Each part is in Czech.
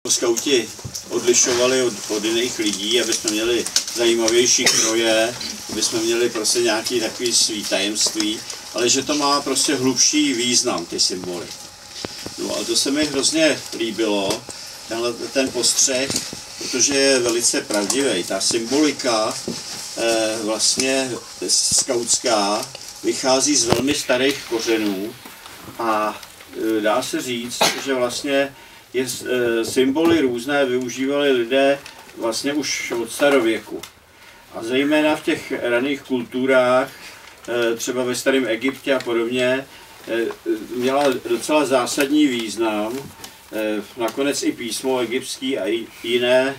skauti odlišovali od jiných lidí, aby jsme měli zajímavější kroje, aby jsme měli prostě nějaký takový svý tajemství, ale že to má prostě hlubší význam, ty symboly. No a to se mi hrozně líbilo, ten postřeh, protože je velice pravdivý. Ta symbolika vlastně skautská vychází z velmi starých kořenů a dá se říct, že vlastně symboly různé využívali lidé vlastně už od starověku. A zejména v těch raných kulturách, třeba ve starém Egyptě a podobně, měla docela zásadní význam. Nakonec i písmo egyptský a jiné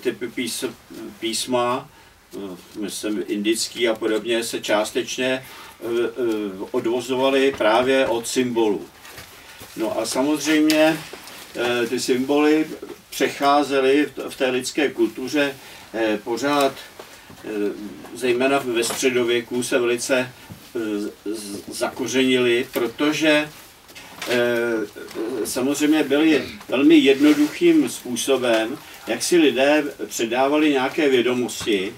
typy písma, myslím indický a podobně, se částečně odvozovaly právě od symbolů. No a samozřejmě ty symboly přecházely v té lidské kultuře pořád, zejména ve středověku se velice zakořenily, protože samozřejmě byly velmi jednoduchým způsobem, jak si lidé předávali nějaké vědomosti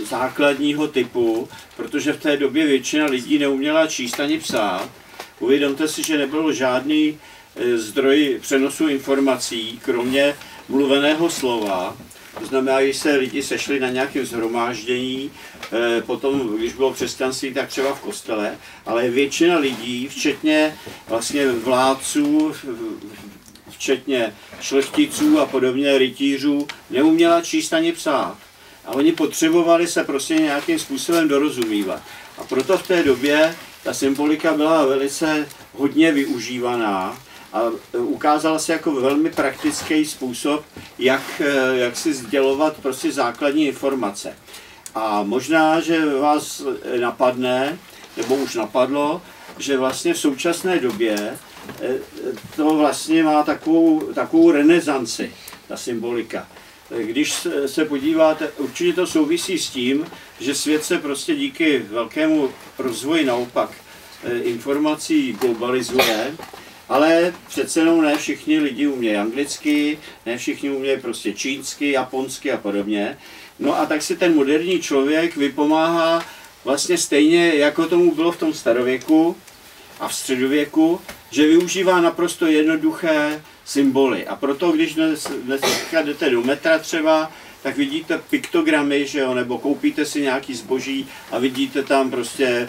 základního typu, protože v té době většina lidí neuměla číst ani psát. Uvědomte si, že nebyl žádný zdroj přenosu informací, kromě mluveného slova. To znamená, když se lidi sešli na nějakém shromáždění, potom, když bylo křesťanství, tak třeba v kostele, ale většina lidí, včetně vlastně vládců, včetně šlechticů a podobně, rytířů, neuměla číst ani psát. A oni potřebovali se prostě nějakým způsobem dorozumívat. A proto v té době ta symbolika byla velice hodně využívaná a ukázala se jako velmi praktický způsob, jak si sdělovat prostě základní informace. A možná, že vás napadne, nebo už napadlo, že vlastně v současné době to vlastně má takovou renesanci, ta symbolika. Když se podíváte, určitě to souvisí s tím, že svět se prostě díky velkému rozvoji naopak informací globalizuje, ale přece jenom ne všichni lidi umějí anglicky, ne všichni umějí prostě čínsky, japonsky a podobně. No a tak si ten moderní člověk vypomáhá vlastně stejně, jako tomu bylo v tom starověku a v středověku, že využívá naprosto jednoduché symboly. A proto, když dneska jdete do metra třeba, tak vidíte piktogramy, že jo, nebo koupíte si nějaký zboží a vidíte tam prostě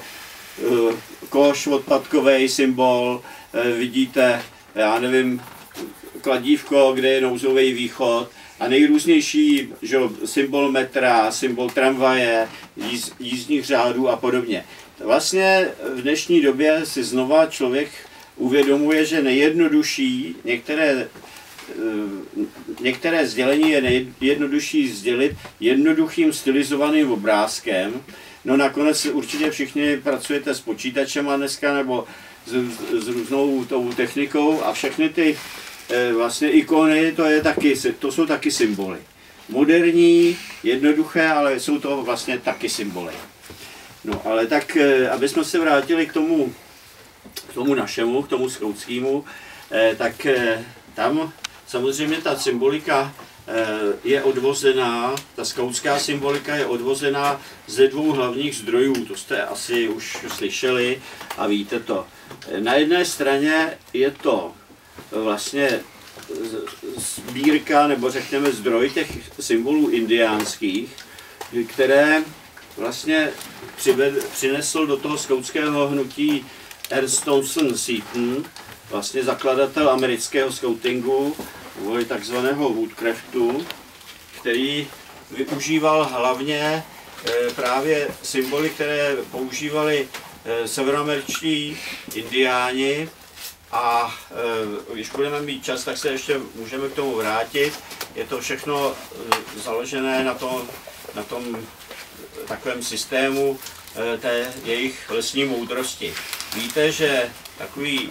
koš odpadkový symbol, vidíte, já nevím, kladívko, kde je nouzový východ a nejrůznější, že jo, symbol metra, symbol tramvaje, jízdních řádů a podobně. Vlastně v dnešní době si znova člověk uvědomuje, že nejjednodušší, některé sdělení je nejjednodušší sdělit jednoduchým stylizovaným obrázkem. No nakonec určitě všichni pracujete s počítačem dneska nebo s různou tou technikou a všechny ty vlastně ikony, to jsou taky symboly. Moderní, jednoduché, ale jsou to vlastně taky symboly. No ale tak, aby jsme se vrátili k tomu našemu, k tomu skautskému, tak tam samozřejmě ta symbolika je odvozená, ta skautská symbolika je odvozená ze dvou hlavních zdrojů, to jste asi už slyšeli a víte to. Na jedné straně je to vlastně sbírka, nebo řekněme zdroj těch symbolů indiánských, které vlastně přinesl do toho skautského hnutí Ernst Townsend Seton, vlastně zakladatel amerického skautingu, takzvaného Woodcraftu, který využíval hlavně právě symboly, které používali severoameričtí indiáni a když budeme mít čas, tak se ještě můžeme k tomu vrátit. Je to všechno založené na tom takovém systému té jejich lesní moudrosti. Víte, že takový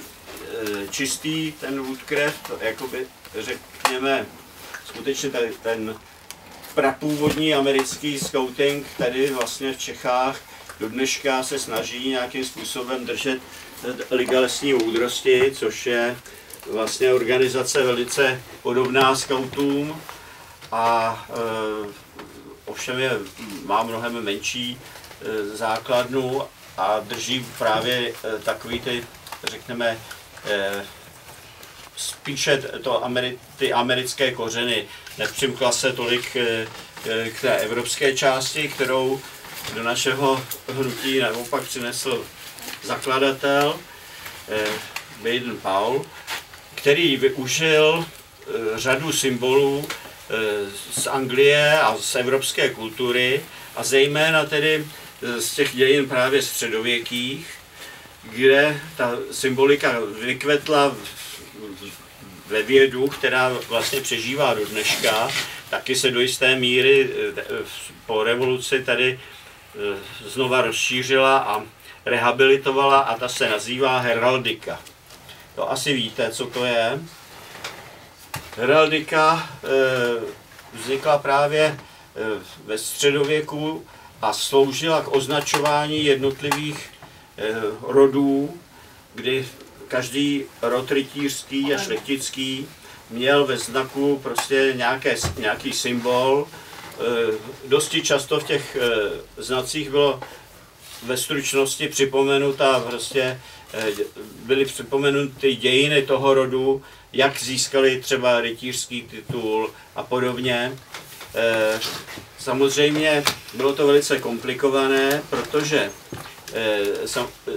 čistý ten Woodcraft, jakoby řekněme, skutečně ten prapůvodní americký skauting tady vlastně v Čechách do dneška se snaží nějakým způsobem držet liga lesní moudrosti, což je vlastně organizace velice podobná skautům a ovšem má mnohem menší základnu a drží právě takový ty, řekneme, spíše ty americké kořeny. Nepřimkla se tolik k té evropské části, kterou do našeho hnutí naopak přinesl zakladatel Baden-Powell, který využil řadu symbolů z Anglie a z evropské kultury a zejména tedy z těch dějin právě středověkých, kde ta symbolika vykvetla ve vědu, která vlastně přežívá do dneška, taky se do jisté míry po revoluci tady znova rozšířila a rehabilitovala a ta se nazývá heraldika. To asi víte, co to je. Heraldika vznikla právě ve středověku a sloužila k označování jednotlivých rodů, kdy každý rod rytířský a šlechtický měl ve znaku prostě nějaký symbol. Dosti často v těch znacích bylo ve stručnosti připomenuta, prostě byly připomenuty dějiny toho rodu, jak získali třeba rytířský titul a podobně. Samozřejmě bylo to velice komplikované, protože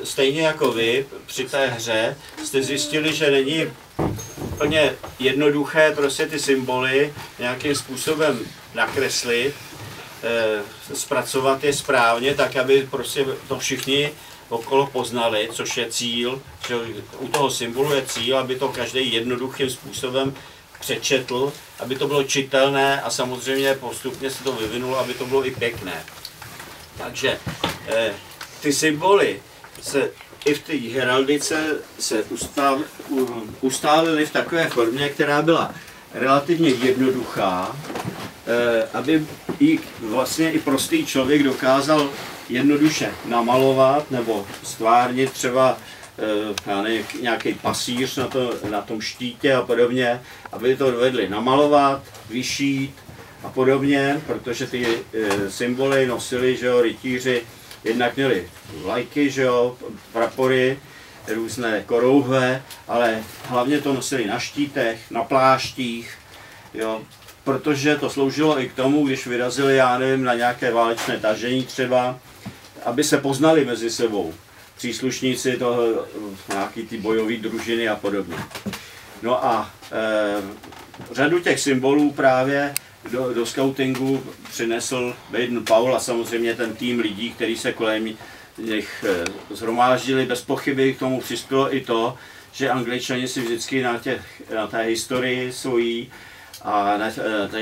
stejně jako vy při té hře jste zjistili, že není úplně jednoduché prostě ty symboly nějakým způsobem nakreslit, zpracovat je správně, tak aby prostě to všichni okolo poznali, což je cíl, že u toho symbolu je cíl, aby to každý jednoduchým způsobem přečetl, aby to bylo čitelné a samozřejmě postupně se to vyvinulo, aby to bylo i pěkné. Takže ty symboly se i v té heraldice se ustálily v takové formě, která byla relativně jednoduchá, aby vlastně i prostý člověk dokázal jednoduše namalovat nebo stvárnit třeba nějaký pasíř na tom štítě a podobně, aby to dovedli namalovat, vyšít a podobně, protože ty symboly nosili, že jo, rytíři, jednak měli vlajky, že jo, prapory, různé korouhve, ale hlavně to nosili na štítech, na pláštích, jo, protože to sloužilo i k tomu, když vyrazili, já nevím, na nějaké válečné tažení třeba, aby se poznali mezi sebou příslušníci toho, nějaký ty bojové družiny a podobně. No a řadu těch symbolů právě do skautingu přinesl Baden-Powell a samozřejmě ten tým lidí, který se kolem nich zhromáždili. Bez pochyby k tomu přispělo i to, že Angličani si vždycky na té historii svojí a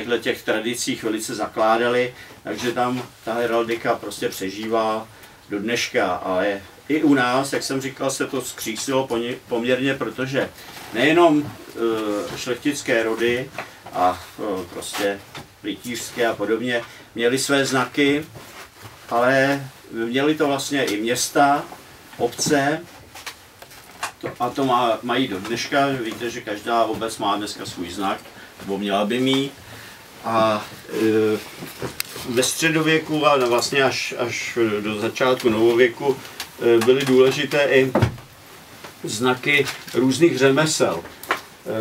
na těch tradicích velice zakládali, takže tam ta heraldika prostě přežívá do dneška, ale i u nás, jak jsem říkal, se to zkřísilo poměrně, protože nejenom šlechtické rody a prostě rytířské a podobně měly své znaky, ale měly to vlastně i města, obce, a to mají do dneška. Víte, že každá obec má dneska svůj znak, nebo měla by mít. A ve středověku a vlastně až do začátku novověku byly důležité i znaky různých řemesel.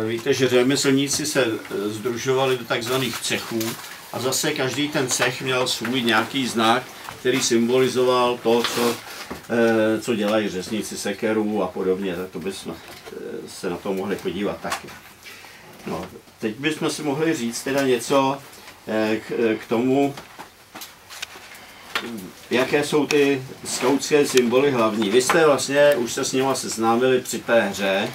Víte, že řemeslníci se sdružovali do takzvaných cechů a zase každý ten cech měl svůj nějaký znak, který symbolizoval to, co dělají řezníci sekerů a podobně. Tak to bychom se na to mohli podívat taky. No, teď bychom si mohli říct teda něco k tomu, jaké jsou ty skautské symboly hlavní. Vy jste vlastně už se s nimi seznámili při té hře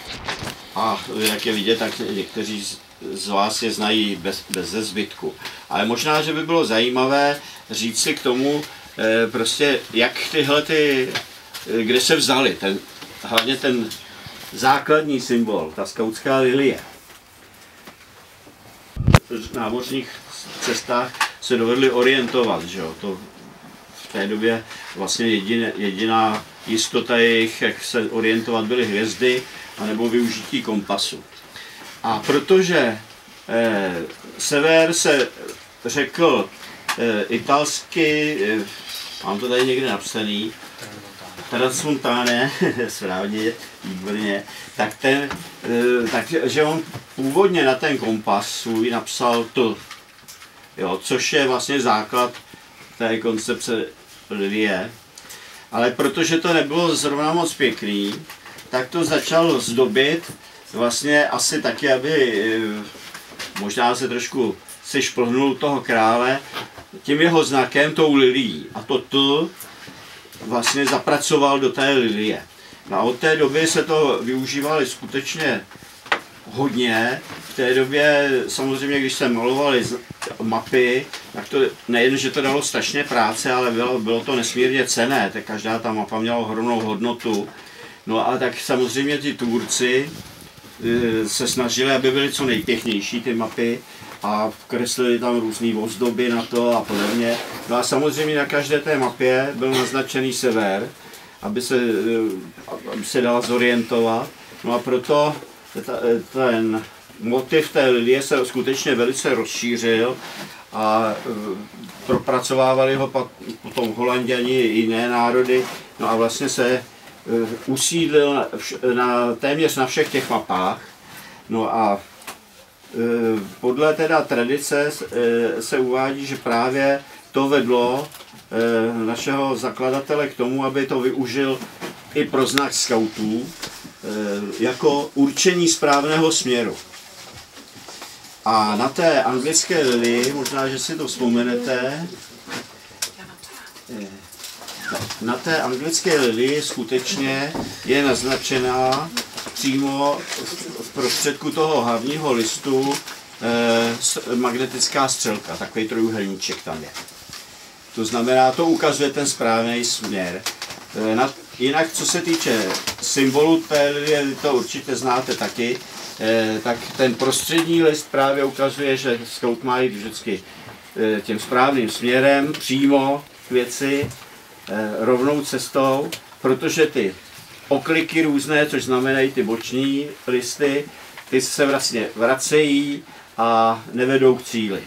a jak je vidět, tak někteří z vás je znají bez zbytku. Ale možná, že by bylo zajímavé říct si k tomu, prostě jak kde se vzali, hlavně ten základní symbol, ta skautská lilie. V námořních cestách se dovedli orientovat, že jo? To v té době vlastně jediná jistota jejich, jak se orientovat, byly hvězdy anebo využití kompasu. A protože sever se řekl italsky, mám to tady někde napsaný, Transmontane, správně, výborně, tak takže on původně na ten kompas svůj napsal T, jo, což je vlastně základ té koncepce lilie. Ale protože to nebylo zrovna moc pěkný, tak to začal zdobit vlastně asi taky, aby možná se trošku šplhnul toho krále tím jeho znakem, tou lilií. A to T vlastně zapracoval do té lilie. No a od té doby se to využívali skutečně hodně. V té době samozřejmě, když se malovali mapy, tak to nejen, že to dalo strašně práce, ale bylo to nesmírně cenné. Tak každá ta mapa měla ohromnou hodnotu. No a tak samozřejmě ti tvůrci se snažili, aby byly co nejpěknější ty mapy a kreslili tam různé ozdoby na to a podobně. No a samozřejmě na každé té mapě byl naznačený sever, aby se dala zorientovat. No a proto ten motiv té lilie se skutečně velice rozšířil a propracovávali ho potom Holanděni i jiné národy. No a vlastně se usídlil téměř na všech těch mapách. No a podle teda tradice se uvádí, že právě to vedlo našeho zakladatele k tomu, aby to využil i pro znak skautů jako určení správného směru. A na té anglické lilii, možná, že si to vzpomenete, na té anglické lilii skutečně je naznačená přímo v prostředku toho hlavního listu magnetická střelka, takový trojuhelníček tam je. To znamená, to ukazuje ten správný směr. Jinak, co se týče symbolu té lilie, to určitě znáte taky, tak ten prostřední list právě ukazuje, že skaut má jít vždycky tím správným směrem, přímo k věci, rovnou cestou, protože ty okliky různé, což znamenají ty boční listy, ty se vlastně vracejí a nevedou k cíli.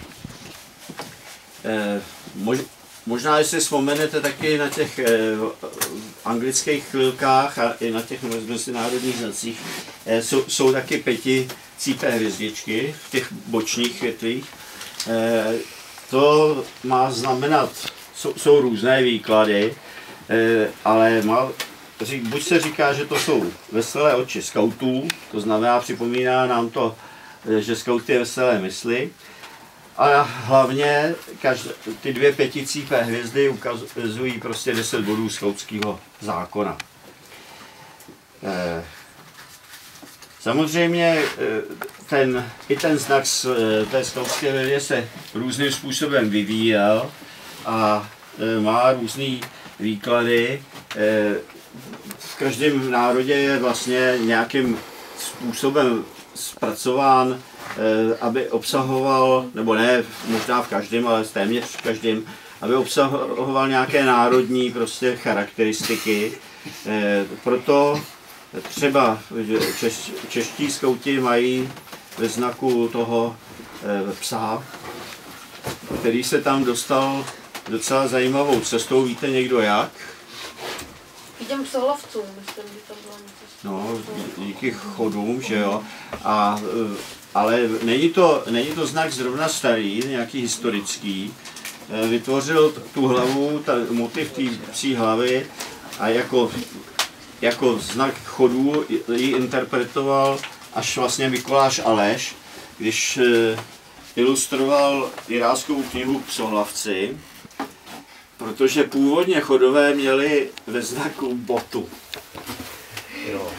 Možná, že si vzpomenete taky na těch anglických chvilkách a i na těch mezinárodních znacích, jsou taky pěticípé hvězdičky v těch bočních větvích. To má znamenat, jsou různé výklady, ale buď se říká, že to jsou veselé oči skautů, to znamená, připomíná nám to, že skaut je veselé mysli, a hlavně ty dvě pěticípé hvězdy ukazují prostě 10 bodů skautského zákona. Samozřejmě i ten znak té skautské lilie se různým způsobem vyvíjel a má různý výklady. V každém národě je vlastně nějakým způsobem zpracován, aby obsahoval, nebo ne možná v každém, ale téměř v každém, aby obsahoval nějaké národní prostě charakteristiky. Proto třeba čeští skauti mají ve znaku toho psa, který se tam dostal docela zajímavou cestou. Víte někdo jak? Těm psohlavcům, myslím, že to bylo něco. No, díky chodům, že jo. Ale není to znak zrovna starý, nějaký historický. Vytvořil tu hlavu, motiv té psí hlavy a jako znak chodů ji interpretoval až vlastně Mikuláš Aleš, když ilustroval iráckou knihu Psohlavci, protože původně chodové měli ve znaku botu. Jo.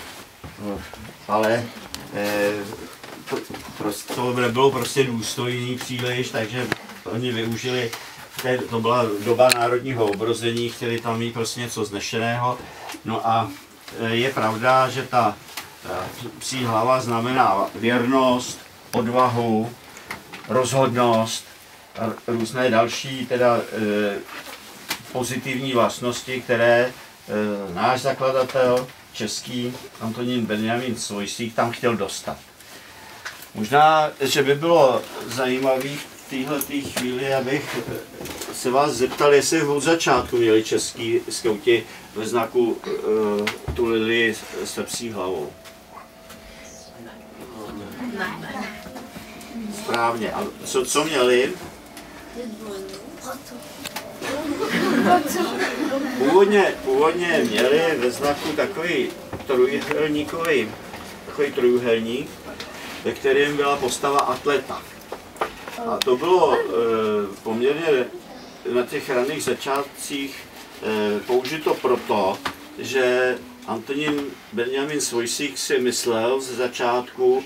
Ale to nebylo prostě důstojný příliš, takže oni využili, to byla doba národního obrození, chtěli tam mít prostě něco znešeného. No a je pravda, že ta psí hlava znamená věrnost, odvahu, rozhodnost a různé další teda pozitivní vlastnosti, které náš zakladatel český Antonín Benjamin Svojsík tam chtěl dostat. Možná, že by bylo zajímavé v téhle chvíli, abych se vás zeptal, jestli od začátku měli český skauti ve znaku tulili se psí hlavou. Správně. A co měli? Původně měli ve znaku takový trojúhelník, ve kterém byla postava atleta. A to bylo poměrně na těch raných začátcích použito proto, že Antonín Benjamin Svojsík si myslel ze začátku,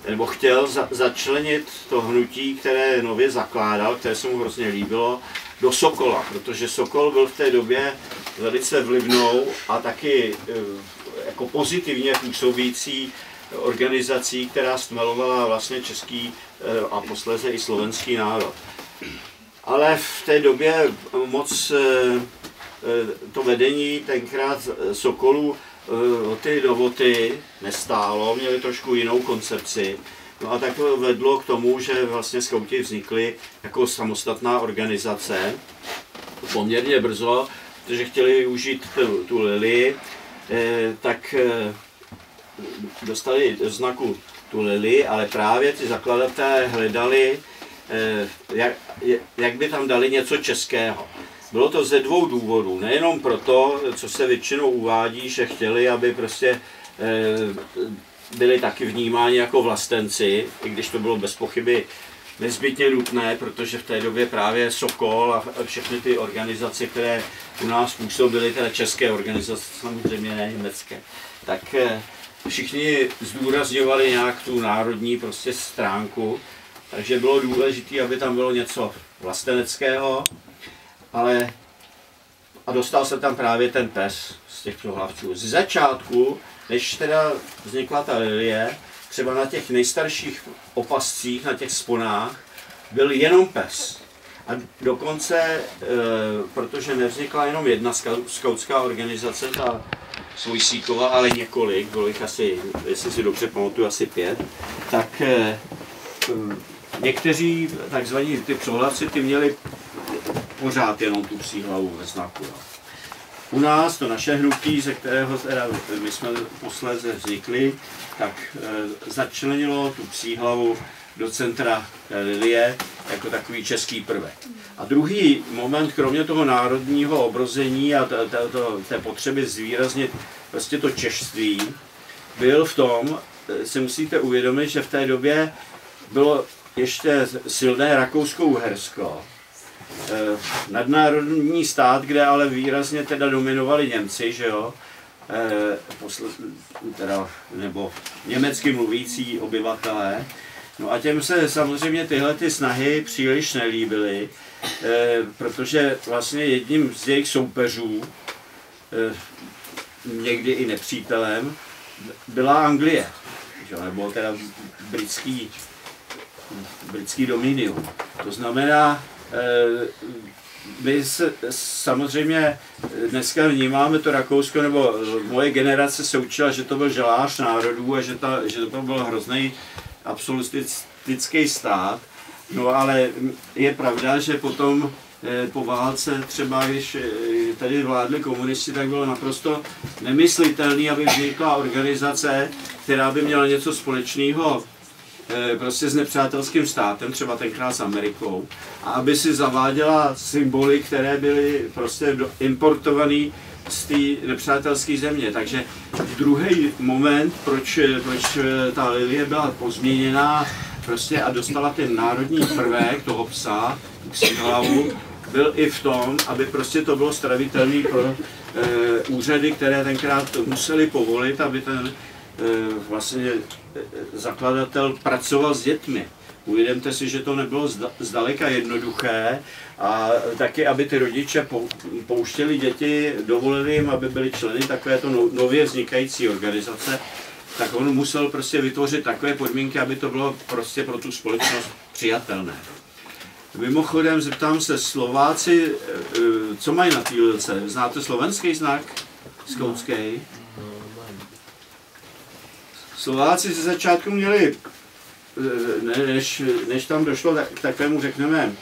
nebo chtěl začlenit to hnutí, které nově zakládal, které se mu hrozně líbilo, do Sokola, protože Sokol byl v té době velice vlivnou a taky jako pozitivně působící organizací, která stmelovala vlastně český a posléze i slovenský národ. Ale v té době moc to vedení tenkrát Sokolu ty novoty nestálo, měli trošku jinou koncepci. No a tak to vedlo k tomu, že vlastně skauti vznikly jako samostatná organizace poměrně brzo, protože chtěli využít tu lili, tak dostali do znaku tu lili, ale právě ty zakladatelé hledali, jak by tam dali něco českého. Bylo to ze dvou důvodů, nejenom proto, co se většinou uvádí, že chtěli, aby prostě byli taky vnímáni jako vlastenci, i když to bylo bez pochyby nezbytně nutné, protože v té době právě Sokol a všechny ty organizace, které u nás působily, teda české organizace, samozřejmě ne německé, tak všichni zdůrazňovali nějak tu národní prostě stránku, takže bylo důležité, aby tam bylo něco vlasteneckého, ale a dostal se tam právě ten pes z těch prohlavců. Z začátku, než teda vznikla ta lilie, třeba na těch nejstarších opascích, na těch sponách, byl jenom pes. A dokonce, protože nevznikla jenom jedna skautská organizace, ta Svojsíkova, ale několik, bylo jich asi, jestli si dobře pamatuju, asi 5, tak někteří takzvaní ty přohlavci, ty měli pořád jenom tu psí hlavu ve znaku. Jo. U nás to naše hnutí, ze kterého teda my jsme posléze vznikli, tak začlenilo tu psí hlavu do centra lilie jako takový český prvek. A druhý moment, kromě toho národního obrození a té potřeby zvýraznit prostě to češství, byl v tom, si musíte uvědomit, že v té době bylo ještě silné Rakousko-Uhersko, nadnárodní stát, kde ale výrazně teda dominovali Němci, že jo, nebo německy mluvící obyvatelé. No a těm se samozřejmě tyhle ty snahy příliš nelíbily, protože vlastně jedním z jejich soupeřů, někdy i nepřítelem, byla Anglie, že? Nebo teda britský dominium. To znamená, my samozřejmě dneska vnímáme to Rakousko, nebo moje generace se učila, že to byl žalář národů a že to byl hrozný absolutistický stát. No ale je pravda, že potom po válce třeba, když tady vládli komunisti, tak bylo naprosto nemyslitelné, aby vznikla organizace, která by měla něco společného prostě s nepřátelským státem, třeba tenkrát s Amerikou, a aby si zaváděla symboly, které byly prostě importované z té nepřátelské země. Takže druhý moment, proč ta lilie byla pozměněná prostě a dostala ten národní prvek toho psa, psí hlavu, byl i v tom, aby prostě to bylo stravitelné pro úřady, které tenkrát museli povolit, aby ten vlastně zakladatel pracoval s dětmi. Uvědomte si, že to nebylo zdaleka jednoduché a taky, aby ty rodiče pouštěli děti, dovolili jim, aby byli členy takovéto nově vznikající organizace, tak on musel prostě vytvořit takové podmínky, aby to bylo prostě pro tu společnost přijatelné. Mimochodem, zeptám se, Slováci, co mají na té lilce? Znáte slovenský znak? Skautský? Slováci ze začátku měli než tam došlo k takovému, řekneme,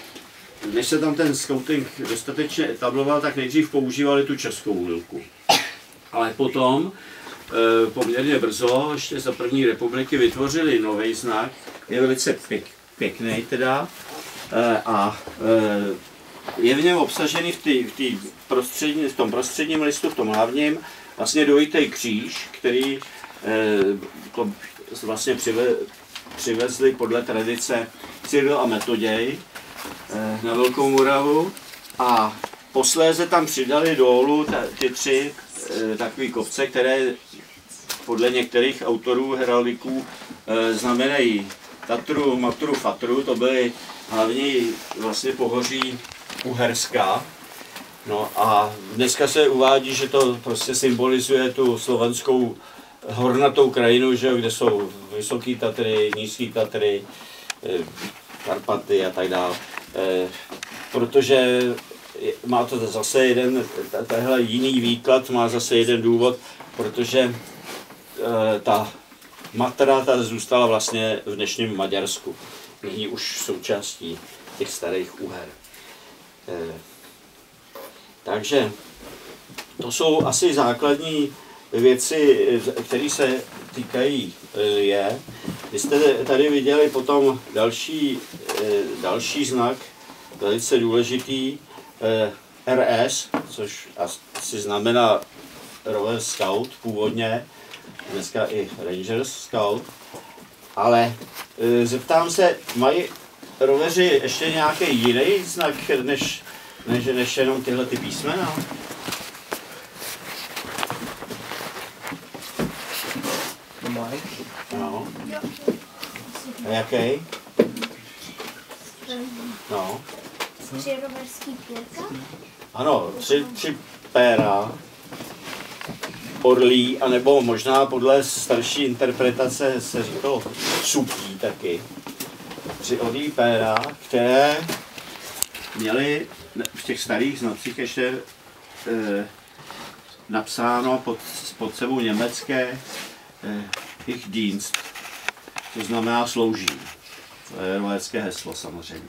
než se tam ten scouting dostatečně etabloval, tak nejdřív používali tu českou lilku. Ale potom poměrně brzo, ještě za první republiky, vytvořili nový znak, je velice pěkný teda, a je v něm obsažený v tom prostředním listu, v tom hlavním, vlastně dvojitý kříž, který to vlastně přivezli podle tradice Cyril a Metoděj na Velkou Moravu, a posléze tam přidali dolů ty tři takové kopce, které podle některých autorů heraldiků znamenají Tatru, Matru, Fatru. To byly hlavní vlastně pohoří Uherska. No a dneska se uvádí, že to prostě symbolizuje tu slovenskou hornatou krajinu, že, kde jsou vysoké Tatry, nízké Tatry, Karpaty a tak dále. Protože má to zase tahle jiný výklad, má zase jeden důvod, protože ta Matra ta zůstala vlastně v dnešním Maďarsku. Není už součástí těch starých Uher. Takže to jsou asi základní věci, které se týkají lilie. Vy jste tady viděli potom další znak, velice důležitý, RS, což asi znamená Rover Scout původně, dneska i Rangers Scout, ale zeptám se, mají roveři ještě nějaký jiný znak, než jenom tyhle ty písmena? No. A jaký? No. 3 roverský pěrka? Ano, 3 péra, orlí, anebo možná podle starší interpretace se říkalo supí taky. 3 orlí péra, které měly v těch starých znacích ještě napsáno pod sebou německé ich Dienst, to znamená slouží. To je rovecké heslo samozřejmě.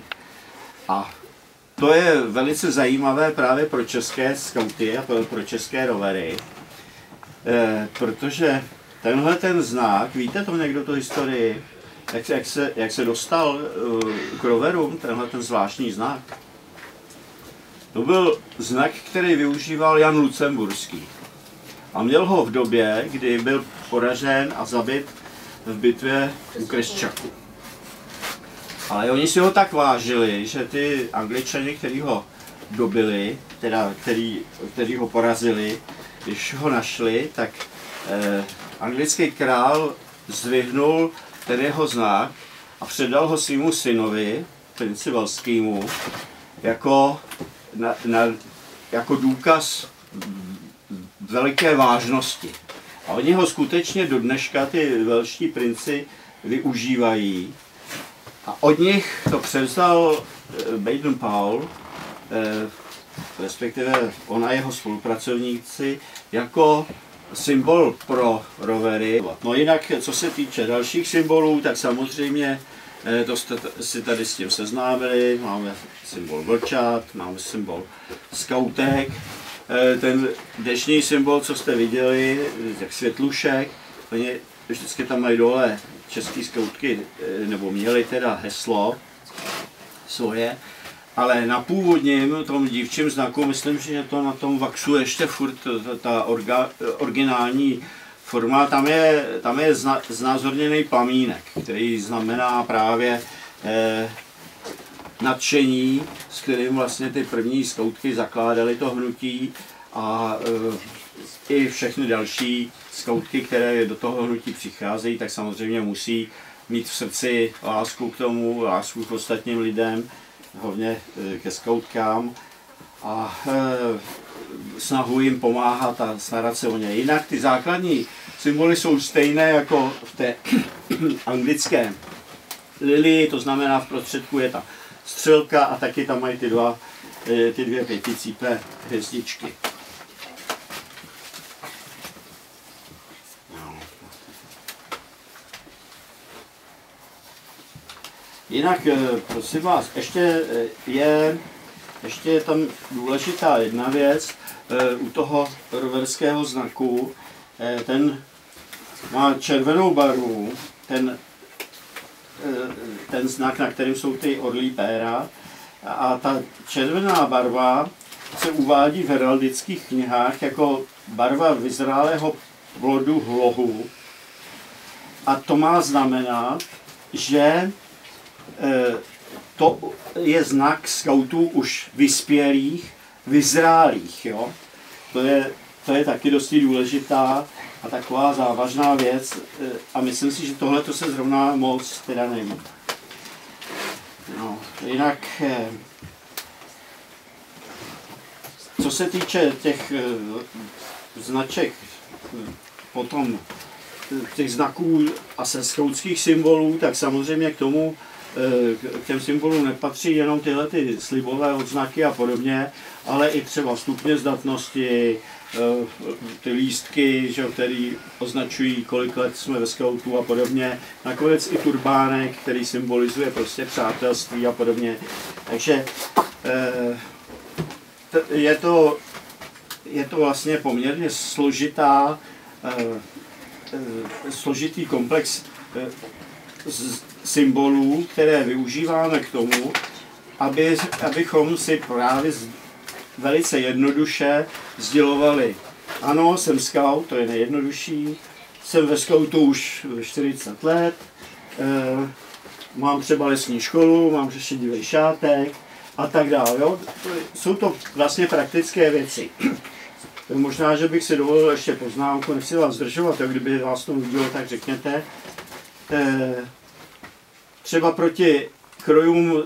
A to je velice zajímavé právě pro české skauty a pro české rovery, protože tenhle ten znak, víte to někdo tu historii, jak se dostal k roverům, tenhle ten zvláštní znak? To byl znak, který využíval Jan Lucemburský. A měl ho v době, kdy byl poražen a zabit v bitvě u Kresčaku. Ale oni si ho tak vážili, že ty Angličani, kteří ho dobili, teda který ho porazili, když ho našli, tak anglický král zvyhnul ten jeho znak a předal ho svému synovi, princi Walskému, jako důkaz veliké vážnosti. A oni ho skutečně do dneška ty velští princi využívají. A od nich to převzal Baden-Powell, respektive on a jeho spolupracovníci, jako symbol pro rovery. No jinak, co se týče dalších symbolů, tak samozřejmě to jste si tady s tím seznámili. Máme symbol vlčat, máme symbol skautek. Ten dnešní symbol, co jste viděli, jak světlušek, oni vždycky tam mají dole český skautky, nebo měli teda heslo svoje, ale na původním tom dívčím znaku, myslím, že to na tom vaxu ještě furt ta originální forma, tam je znázorněný plamínek, který znamená právě nadšení, s kterým vlastně ty první skautky zakládaly to hnutí, a i všechny další skautky, které do toho hnutí přicházejí, tak samozřejmě musí mít v srdci lásku k tomu, lásku k ostatním lidem, hlavně ke skautkám, a snahu jim pomáhat a starat se o ně. Jinak ty základní symboly jsou stejné jako v té anglické lilii, to znamená v prostředku je ta střelka a taky tam mají ty dvě pěticípé hvězdičky. Jinak, prosím vás, ještě je tam důležitá jedna věc u toho roverského znaku. Ten má červenou barvu, ten znak, na kterém jsou ty orlí péra. A ta červená barva se uvádí v heraldických knihách jako barva vyzrálého plodu hlohu. A to má znamenat, že to je znak skautů už vyspělých, vyzrálých. Jo? To je taky dosti důležitá a taková závažná věc. A myslím si, že tohle to se zrovna moc teda neví. No, jinak, co se týče těch značek, potom těch znaků a skautských symbolů, tak samozřejmě k těm symbolům nepatří jenom tyhle ty slibové odznaky a podobně, ale i třeba stupně zdatnosti, ty lístky, že, které označují, kolik let jsme ve skautu a podobně. Nakonec i turbánek, který symbolizuje prostě přátelství a podobně. Takže je to vlastně poměrně složitý komplex symbolů, které využíváme k tomu, abychom si právě velice jednoduše sdělovali. Ano, jsem scout, to je nejjednodušší, jsem ve skautu už 40 let, mám třeba lesní školu, mám šedivý šátek a tak dále. Jo? Jsou to vlastně praktické věci. Možná, že bych si dovolil ještě poznámku, nechci vás zdržovat, kdyby vás to nudilo, tak řekněte. Třeba proti krojům,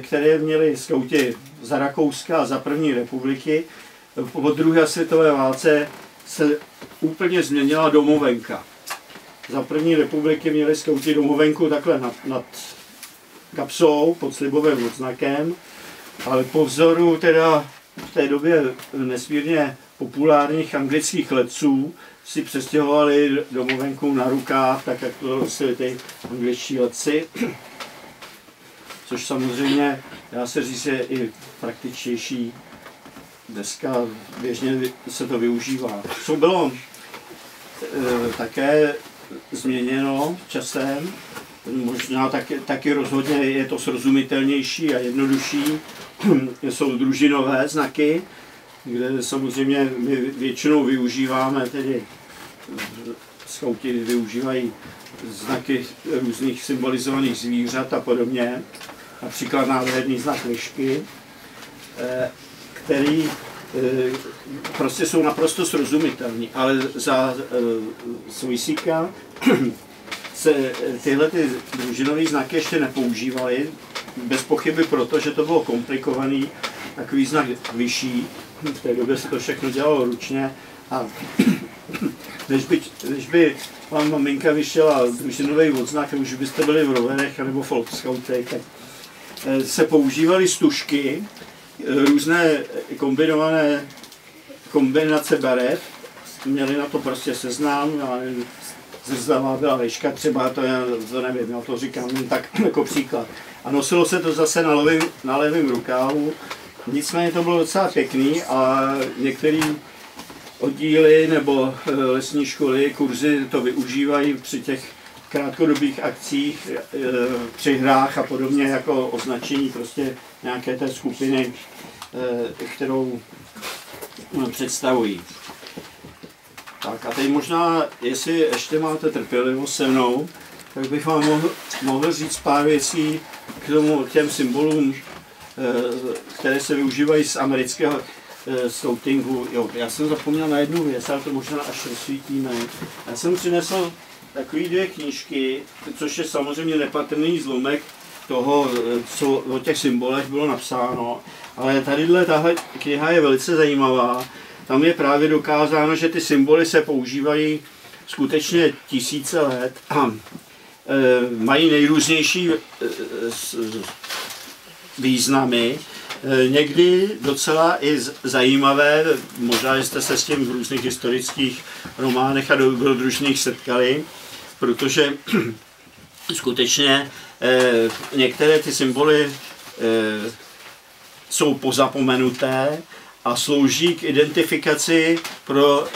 které měli skauti za Rakouska a za první republiky, po druhé světové válce se úplně změnila domovenka. Za první republiky měli skauti domovenku takhle nad kapsou pod slibovým odznakem, ale po vzoru teda v té době nesmírně populárních anglických letců si přestěhovali domovenku na rukáv, tak jak to nosili ty angličtí letci. Což samozřejmě, dá se říct, je i praktičtější. Dneska běžně se to využívá. Co bylo také změněno časem, možná taky rozhodně je to srozumitelnější a jednodušší, jsou družinové znaky, kde samozřejmě my většinou využíváme, tedy skauti využívají znaky různých symbolizovaných zvířat a podobně. Například nádherný znak lišky, který prostě jsou naprosto srozumitelní, ale za Svojsíka se tyhle družinové znaky ještě nepoužívaly, bez pochyby proto, že to bylo komplikovaný, takový znak vyšší, v té době se to všechno dělalo ručně a než by vám maminka vyštěla družinový odznak, už byste byli v roverech nebo folkscoutech, tak se používaly stužky, různé kombinace barev, měli na to prostě seznam, zrzavá byla liška třeba, to nevím, já to říkám jen tak jako příklad. A nosilo se to zase na levém rukávu, nicméně to bylo docela pěkný a některý oddíly nebo lesní školy, kurzy to využívají při těch krátkodobých akcích, při hrách a podobně jako označení prostě nějaké té skupiny, kterou představují. Tak a teď možná, jestli ještě máte trpělivost se mnou, tak bych vám mohl říct pár věcí k těm symbolům, které se využívají z amerického scoutingu. Jo, já jsem zapomněl na jednu věc, ale to možná až rozsvítíme. Já jsem přinesl takové dvě knížky, což je samozřejmě nepatrný zlomek toho, co o těch symbolech bylo napsáno, ale tahle kniha je velice zajímavá. Tam je právě dokázáno, že ty symboly se používají skutečně tisíce let a mají nejrůznější významy, někdy docela i zajímavé, možná jste se s tím v různých historických románech a dobrodružných setkali, protože skutečně některé ty symboly jsou pozapomenuté a slouží k identifikaci pro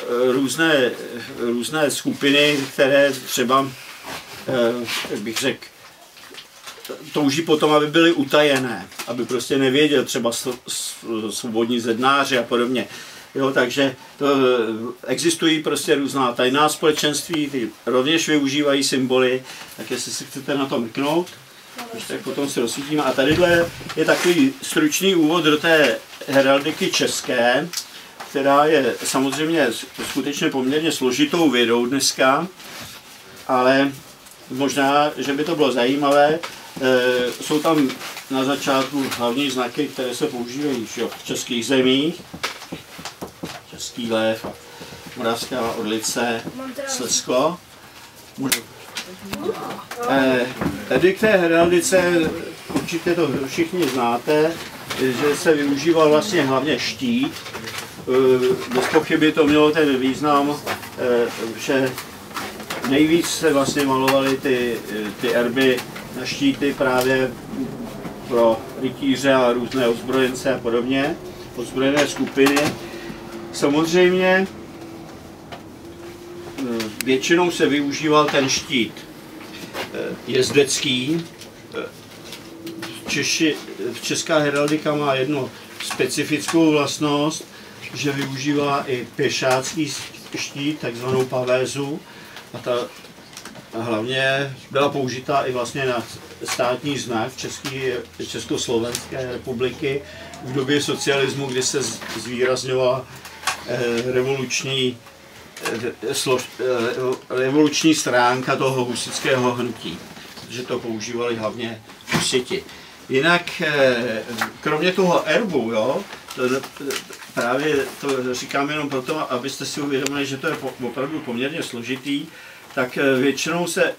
různé skupiny, které třeba, jak bych řekl, touží potom, aby byly utajené, aby prostě nevěděl třeba svobodní zednáři a podobně. Jo, takže to, existují prostě různá tajná společenství, ty rovněž využívají symboly, tak jestli si chcete na to mrknout, tak potom se rozsvítíme. A tadyhle je takový stručný úvod do té heraldiky české, která je samozřejmě skutečně poměrně složitou vědou dneska, ale možná, že by to bylo zajímavé. Jsou tam na začátku hlavní znaky, které se používají v českých zemích. Český lev, Moravská Orlice, Slezsko. Tady k té heraldice určitě to všichni znáte, že se využíval vlastně hlavně štít. Bez pochyby to mělo ten význam, že nejvíc se vlastně malovaly ty erby na štíty právě pro rytíře a různé ozbrojence a podobně, ozbrojené skupiny. Samozřejmě většinou se využíval ten štít jezdecký. Česká heraldika má jednu specifickou vlastnost, že využívá i pěšácký štít, takzvanou pavézu. A ta hlavně byla použitá i vlastně na státní znak Československé republiky v době socialismu, kdy se zvýrazňovala revoluční stránka toho husitského hnutí, protože to používali hlavně husiti. Jinak, kromě toho erbu, jo, právě to říkám jenom proto, abyste si uvědomili, že to je opravdu poměrně složitý, tak většinou se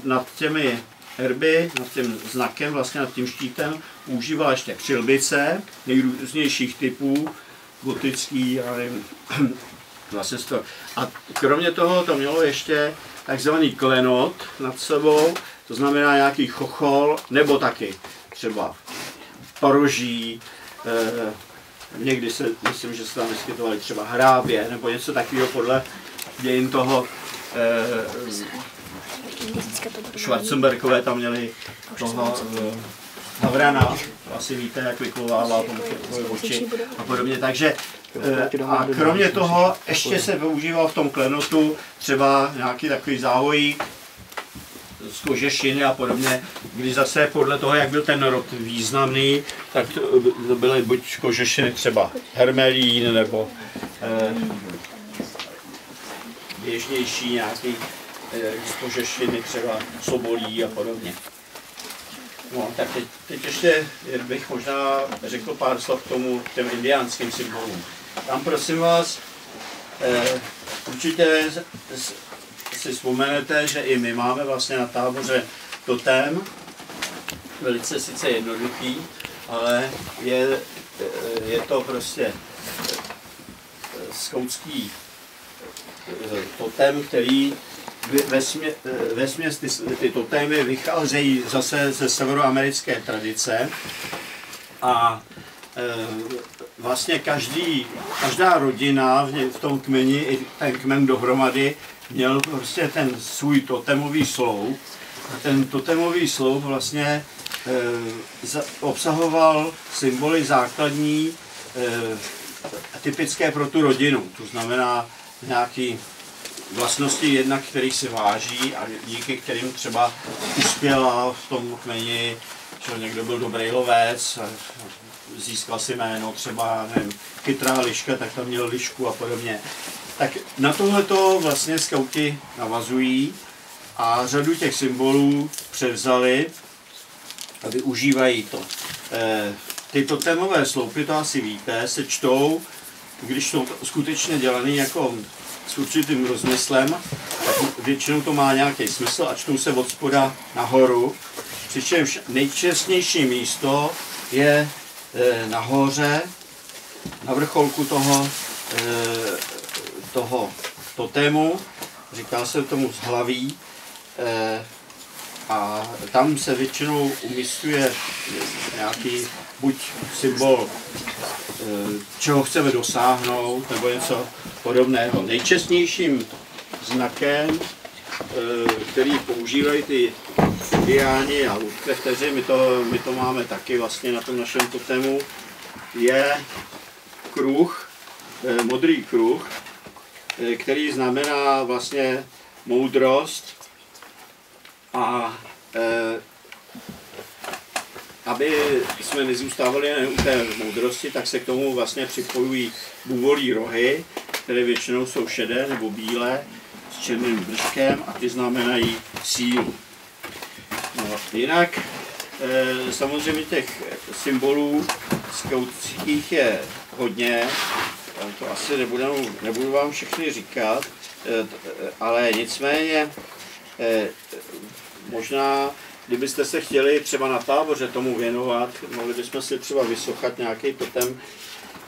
nad těmi erby, nad tím znakem, vlastně nad tím štítem, používá ještě přilbice nejrůznějších typů, gotický, já nevím, vlastně to. A kromě toho to mělo ještě takzvaný klenot nad sebou, to znamená nějaký chochol, nebo taky třeba paroží, někdy se, myslím, že se tam vyskytovali třeba hrábě, nebo něco takového podle dějin toho Schwarzenbergové tam měli toho Havrana, asi víte, jak vyklovává tomu oči a podobně. Takže a kromě toho ještě se využíval v tom klenotu třeba nějaký takový závojík z kožešiny a podobně, kdy zase podle toho, jak byl ten rod významný, tak to byly buď kožešiny třeba hermelín nebo běžnější nějaký z kožešiny třeba sobolí a podobně. No, tak teď ještě bych možná řekl pár slov k těm indiánským symbolům. Tam prosím vás, určitě si vzpomenete, že i my máme vlastně na táboře totém, velice sice jednoduchý, ale je to prostě skautský totém, který vesměs ty totémy vycházejí zase ze severoamerické tradice a vlastně každá rodina v tom kmeni, i ten kmen dohromady, měl prostě ten svůj totémový sloup. A ten totémový sloup vlastně obsahoval symboly základní, typické pro tu rodinu. To znamená nějaký vlastnosti jednak, kterých se váží a díky kterým třeba uspěla v tom kmeni, že někdo byl dobrý lovec, získal si jméno, třeba nevím, chytrá liška, tak tam měl lišku a podobně. Tak na tohleto vlastně skauti navazují a řadu těch symbolů převzali a využívají to. Ty totémové sloupy, to asi víte, se čtou, když jsou skutečně dělaný jako s určitým rozmyslem, tak většinou to má nějaký smysl a čtou se od spoda nahoru. Přičemž nejčestnější místo je nahoře, na vrcholku toho totému, říká se tomu zhlaví, A tam se většinou umístuje nějaký buď symbol, čeho chceme dosáhnout, nebo něco podobného. Nejčastnějším znakem, který používají ty indiáni a Woodcrafteři, my to máme taky vlastně na tom našem totému, je kruh, modrý kruh, který znamená vlastně moudrost a aby jsme nezůstávali jen u té moudrosti, tak se k tomu vlastně připojují buvolí rohy, které většinou jsou šedé nebo bílé s černým držkem a ty znamenají sílu. No, jinak samozřejmě těch symbolů skautských je hodně, to asi nebudu vám všechny říkat, ale nicméně možná, kdybyste se chtěli třeba na táboře tomu věnovat, mohli bychom si třeba vysochat nějaký totem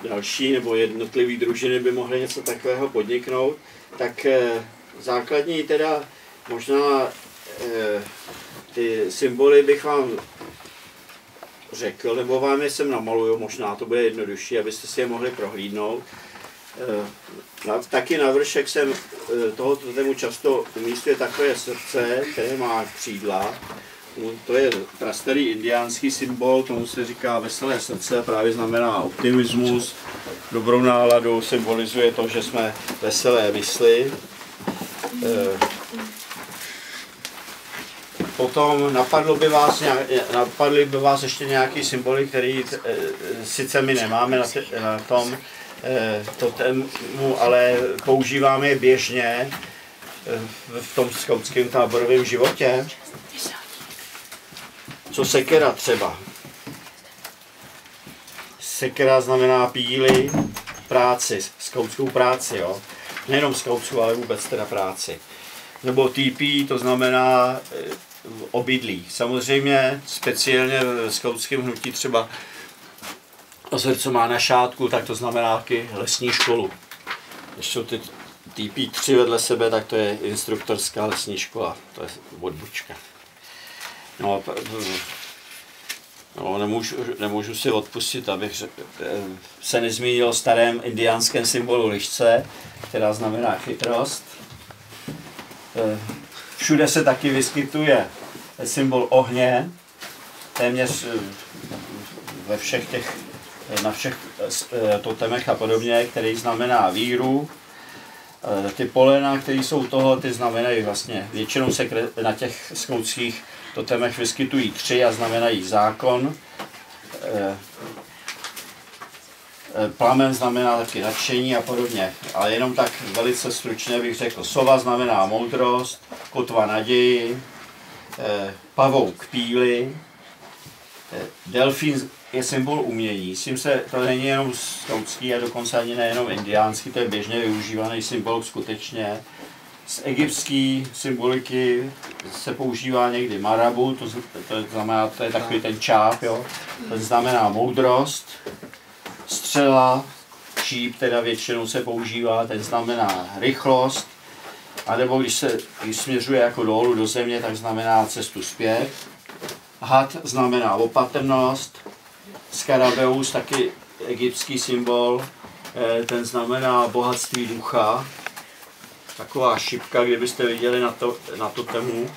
další, nebo jednotlivý družiny by mohly něco takového podniknout, tak základní teda možná ty symboly bych vám řekl, nebo vám je sem namaluju, možná to bude jednodušší, abyste si je mohli prohlídnout. Taky na vršek jsem tohoto tému často umístuje takové srdce, které má křídla. To je prastarý indiánský symbol, tomu se říká veselé srdce, právě znamená optimismus, dobrou náladu, symbolizuje to, že jsme veselé mysli. Potom napadly by vás ještě nějaký symboly, který sice my nemáme na tom totému, ale používáme je běžně v tom skautském táborovém životě. Co sekera třeba? Sekera znamená píli, práci, skautskou práci, jo? Nejenom skautskou, ale vůbec teda práci. Nebo TP, to znamená obydlí. Samozřejmě speciálně v skautském hnutí třeba co má na šátku, tak to znamená taky lesní školu. Když jsou ty TP3 vedle sebe, tak to je instruktorská lesní škola, to je odbočka. No, nemůžu si odpustit, abych se nezmínil o starém indiánském symbolu lišce, která znamená chytrost. Všude se taky vyskytuje symbol ohně, téměř na všech totemech a podobně, který znamená víru. Ty polena, které jsou toho, ty znamenají vlastně, většinou se na těch skautských totemech vyskytují 3 a znamenají zákon. Plamen znamená taky nadšení a podobně, ale jenom tak velice stručně bych řekl. Sova znamená moudrost, kotva naději, pavouk píli, delfín je symbol umění. S tím to není jenom skautský a dokonce ani nejenom indiánský, to je běžně využívaný symbol skutečně. Z egyptské symboliky se používá někdy marabu, to znamená, to je takový ten čáp, jo? To znamená moudrost. Střela, šíp teda většinou se používá, ten znamená rychlost. A nebo když směřuje jako dolů do země, tak znamená cestu zpět. Had znamená opatrnost. Skarabeus, taky egyptský symbol, ten znamená bohatství ducha. Taková šipka, kdybyste viděli na to tému,